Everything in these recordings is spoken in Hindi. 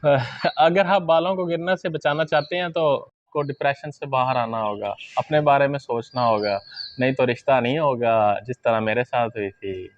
अगर आप बालों को गिरने से बचाना चाहते हैं तो को डिप्रेशन से बाहर आना होगा, अपने बारे में सोचना होगा, नहीं तो रिश्ता नहीं होगा जिस तरह मेरे साथ हुई थी।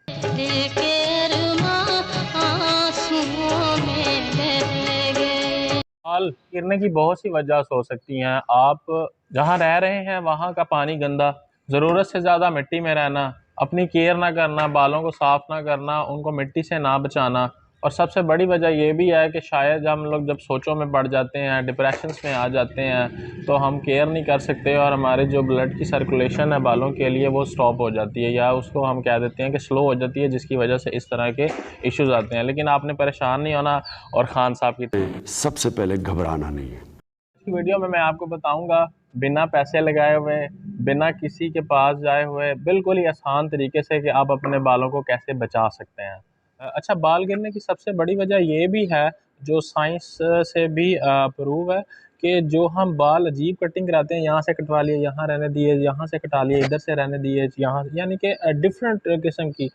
बाल गिरने की बहुत सी वजह हो सकती हैं। आप जहाँ रह रहे हैं वहाँ का पानी गंदा, ज़रूरत से ज़्यादा मिट्टी में रहना, अपनी केयर ना करना, बालों को साफ ना करना, उनको मिट्टी से ना बचाना। और सबसे बड़ी वजह ये भी है कि शायद हम लोग जब सोचों में पड़ जाते हैं, डिप्रेशंस में आ जाते हैं, तो हम केयर नहीं कर सकते और हमारे जो ब्लड की सर्कुलेशन है बालों के लिए वो स्टॉप हो जाती है, या उसको हम कह देते हैं कि स्लो हो जाती है, जिसकी वजह से इस तरह के इश्यूज आते हैं। लेकिन आपने परेशान नहीं होना और खान साहब की सबसे पहले घबराना नहीं है। इस वीडियो में मैं आपको बताऊंगा बिना पैसे लगाए हुए, बिना किसी के पास जाए हुए, बिल्कुल ही आसान तरीके से कि आप अपने बालों को कैसे बचा सकते हैं। अच्छा, बाल गिरने की सबसे बड़ी वजह ये भी है, जो साइंस से भी प्रूव है, कि जो हम बाल अजीब कटिंग कराते हैं, यहाँ से कटवा लिए, यहाँ रहने दिए, यहाँ से कटा लिए, इधर से रहने दिए, यहाँ, यानी कि डिफरेंट किस्म की,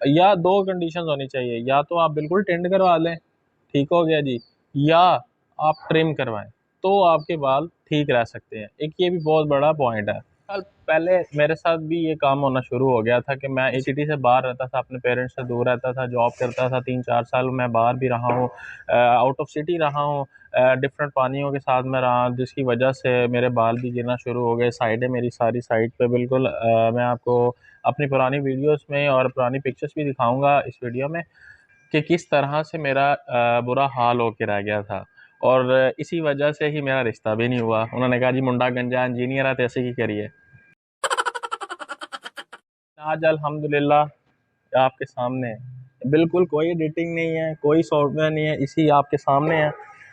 या दो कंडीशन होनी चाहिए, या तो आप बिल्कुल टेंड करवा लें, ठीक हो गया जी, या आप ट्रिम करवाएं, तो आपके बाल ठीक रह सकते हैं। एक ये भी बहुत बड़ा पॉइंट है। साल पहले मेरे साथ भी ये काम होना शुरू हो गया था कि मैं एक सिटी से बाहर रहता था, अपने पेरेंट्स से दूर रहता था, जॉब करता था, 3-4 साल मैं बाहर भी रहा हूँ, आउट ऑफ सिटी रहा हूँ, डिफरेंट पानियों के साथ में रहा, जिसकी वजह से मेरे बाल भी गिरना शुरू हो गए। साइडें मेरी सारी साइड पे बिल्कुल, मैं आपको अपनी पुरानी वीडियोस में और पुरानी पिक्चर्स भी दिखाऊंगा इस वीडियो में, कि किस तरह से मेरा बुरा हाल होके रह गया था। और इसी वजह से ही मेरा रिश्ता भी नहीं हुआ। उन्होंने कहा जी मुंडा गंजा इंजीनियर है तो ऐसे ही करिए। आज अल्हम्दुलिल्लाह आपके सामने है। बिल्कुल कोई एडिटिंग नहीं है, कोई सॉफ्टवेयर नहीं है, इसी आपके सामने है।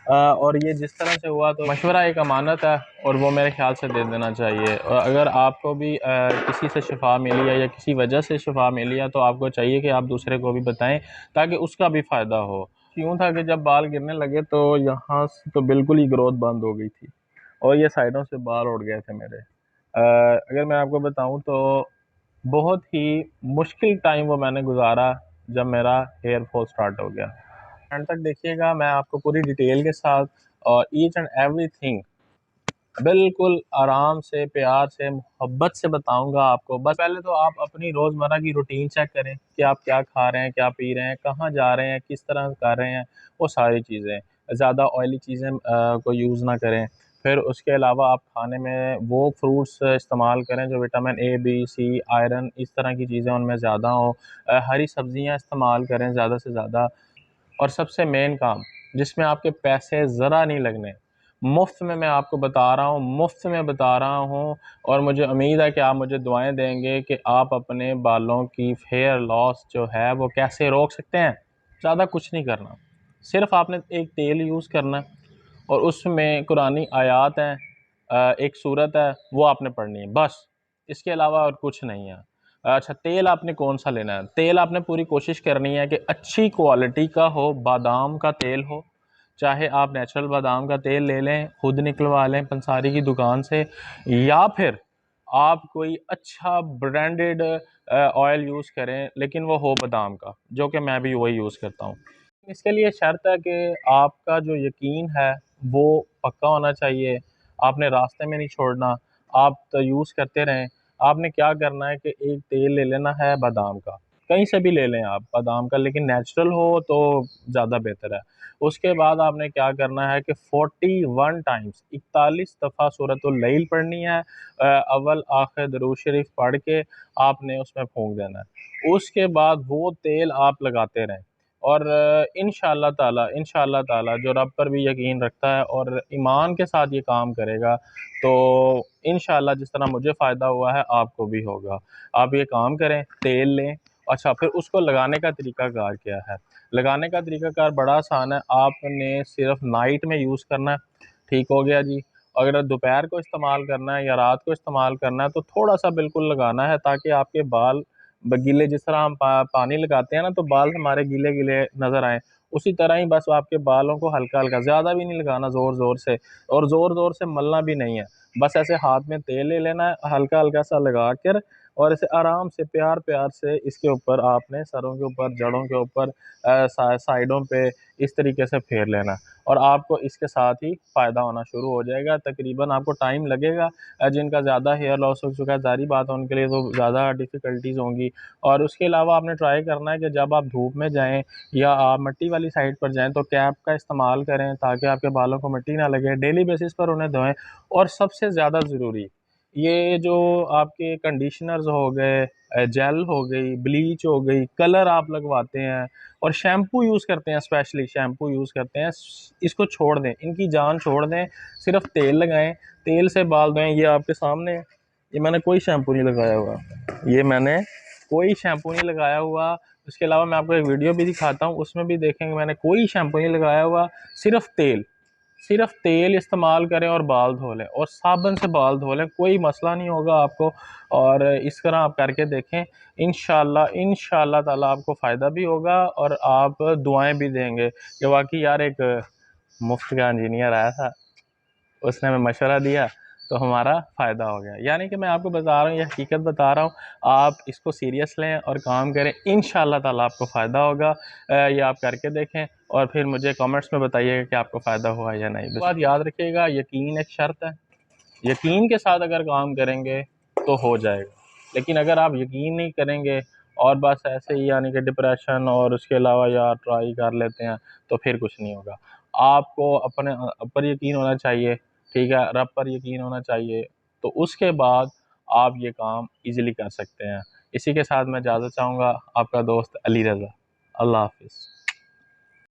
और ये जिस तरह से हुआ, तो मशवरा एक अमानत है और वो मेरे ख्याल से दे देना चाहिए। और अगर आपको भी किसी से शिफा मिली है या किसी वजह से शिफा मिली है, तो आपको चाहिए कि आप दूसरे को भी बताएं, ताकि उसका भी फ़ायदा हो। यूँ था कि जब बाल गिरने लगे तो यहाँ से तो बिल्कुल ही ग्रोथ बंद हो गई थी और ये साइडों से बाल उड़ गए थे मेरे। अगर मैं आपको बताऊं तो बहुत ही मुश्किल टाइम वो मैंने गुजारा जब मेरा हेयर फॉल स्टार्ट हो गया। एंड तक देखिएगा, मैं आपको पूरी डिटेल के साथ और ईच एंड एवरीथिंग बिल्कुल आराम से, प्यार से, मोहब्बत से बताऊंगा आपको। बस पहले तो आप अपनी रोज़मर्रा की रूटीन चेक करें कि आप क्या खा रहे हैं, क्या पी रहे हैं, कहाँ जा रहे हैं, किस तरह कर रहे हैं, वो सारी चीज़ें। ज़्यादा ऑयली चीज़ें को यूज़ ना करें। फिर उसके अलावा आप खाने में वो फ्रूट्स इस्तेमाल करें जो vitamin A, B, C, iron, इस तरह की चीज़ें उनमें ज़्यादा हों। हरी सब्जियाँ इस्तेमाल करें ज़्यादा से ज़्यादा। और सबसे मेन काम, जिसमें आपके पैसे ज़रा नहीं लगने, मुफ्त में मैं आपको बता रहा हूँ, मुफ्त में बता रहा हूँ। और मुझे उम्मीद है कि आप मुझे दुआएं देंगे कि आप अपने बालों की हेयर लॉस जो है वो कैसे रोक सकते हैं। ज़्यादा कुछ नहीं करना, सिर्फ आपने एक तेल यूज़ करना है और उसमें कुरानी आयात हैं, एक सूरत है, वो आपने पढ़नी है बस। इसके अलावा और कुछ नहीं है। अच्छा, तेल आपने कौन सा लेना है? तेल आपने पूरी कोशिश करनी है कि अच्छी क्वालिटी का हो, बादाम का तेल हो। चाहे आप नेचुरल बादाम का तेल ले लें, खुद निकलवा लें पंसारी की दुकान से, या फिर आप कोई अच्छा ब्रांडेड ऑयल यूज़ करें, लेकिन वो हो बादाम का, जो कि मैं भी वही यूज़ करता हूँ। इसके लिए शर्त है कि आपका जो यकीन है वो पक्का होना चाहिए। आपने रास्ते में नहीं छोड़ना, आप तो यूज़ करते रहें। आपने क्या करना है कि एक तेल ले लेना है बादाम का, कहीं से भी ले लें आप बादाम का, लेकिन नेचुरल हो तो ज़्यादा बेहतर है। उसके बाद आपने क्या करना है कि 41 टाइम्स, 41 दफ़ा सूरतुल लैल पढ़नी है। अव्वल आखिर दरूद शरीफ पढ़ के आपने उसमें फूँक देना है। उसके बाद वो तेल आप लगाते रहें और इंशाअल्लाह ताला जो रब पर भी यकीन रखता है और ईमान के साथ ये काम करेगा, तो इंशाअल्लाह जिस तरह मुझे फ़ायदा हुआ है आपको भी होगा। आप ये काम करें, तेल लें। अच्छा, फिर उसको लगाने का तरीक़ाकार क्या है? लगाने का तरीक़ाकार बड़ा आसान है। आपने सिर्फ़ नाइट में यूज़ करना है, ठीक हो गया जी। अगर दोपहर को इस्तेमाल करना है या रात को इस्तेमाल करना है तो थोड़ा-सा बिल्कुल लगाना है, ताकि आपके बाल गीले, जिस तरह हम पानी लगाते हैं ना तो बाल हमारे गीले-गीले नज़र आएँ, उसी तरह ही बस आपके बालों को हल्का-हल्का, ज़्यादा भी नहीं लगाना ज़ोर-ज़ोर से, और ज़ोर-ज़ोर से मलना भी नहीं है। बस ऐसे हाथ में तेल ले लेना है, हल्का-हल्का सा लगा कर और इसे आराम से प्यार प्यार से इसके ऊपर आपने सरों के ऊपर, जड़ों के ऊपर, साइडों पे इस तरीके से फेर लेना और आपको इसके साथ ही फ़ायदा होना शुरू हो जाएगा। तकरीबन आपको टाइम लगेगा, जिनका ज़्यादा हेयर लॉस हो चुका है ज़ाहिर बात है उनके लिए तो ज़्यादा डिफ़िकल्टीज़ होंगी। और उसके अलावा आपने ट्राई करना है कि जब आप धूप में जाएँ या आप मिट्टी वाली साइड पर जाएँ तो कैप का इस्तेमाल करें ताकि आपके बालों को मिट्टी ना लगे। डेली बेसिस पर उन्हें धोएँ और सबसे ज़्यादा ज़रूरी ये जो आपके कंडीशनर्स हो गए, जेल हो गई, ब्लीच हो गई, कलर आप लगवाते हैं और शैम्पू यूज़ करते हैं, स्पेशली शैम्पू यूज़ करते हैं, इसको छोड़ दें, इनकी जान छोड़ दें, सिर्फ तेल लगाएं, तेल से बाल धोएं। ये आपके सामने है, ये मैंने कोई शैम्पू नहीं लगाया हुआ, ये मैंने कोई शैम्पू नहीं लगाया हुआ। उसके अलावा मैं आपको एक वीडियो भी दिखाता हूँ, उसमें भी देखेंगे मैंने कोई शैम्पू नहीं लगाया हुआ, सिर्फ तेल इस्तेमाल करें और बाल धो लें और साबुन से बाल धो लें, कोई मसला नहीं होगा आपको। और इस तरह आप करके देखें, इंशाल्लाह ताला आपको फ़ायदा भी होगा और आप दुआएं भी देंगे कि वाकई यार एक मुफ्त का इंजीनियर आया था, उसने हमें मशवरा दिया तो हमारा फ़ायदा हो गया। यानी कि मैं आपको बता रहा हूँ, ये हकीकत बता रहा हूँ, आप इसको सीरियस लें और काम करें, इंशाल्लाह ताला आपको फ़ायदा होगा। ये आप करके देखें और फिर मुझे कमेंट्स में बताइएगा कि आपको फ़ायदा हुआ या नहीं। बात याद रखिएगा, यकीन एक शर्त है, यकीन के साथ अगर काम करेंगे तो हो जाएगा, लेकिन अगर आप यकीन नहीं करेंगे और बस ऐसे ही यानी कि डिप्रेशन और उसके अलावा यार ट्राई कर लेते हैं तो फिर कुछ नहीं होगा। आपको अपने ऊपर यकीन होना चाहिए, ठीक है, रब पर यकीन होना चाहिए, तो उसके बाद आप ये काम इजीली कर सकते हैं। इसी के साथ मैं इजाज़त चाहूँगा, आपका दोस्त अली रज़ा। अल्लाह हाफ़िज़।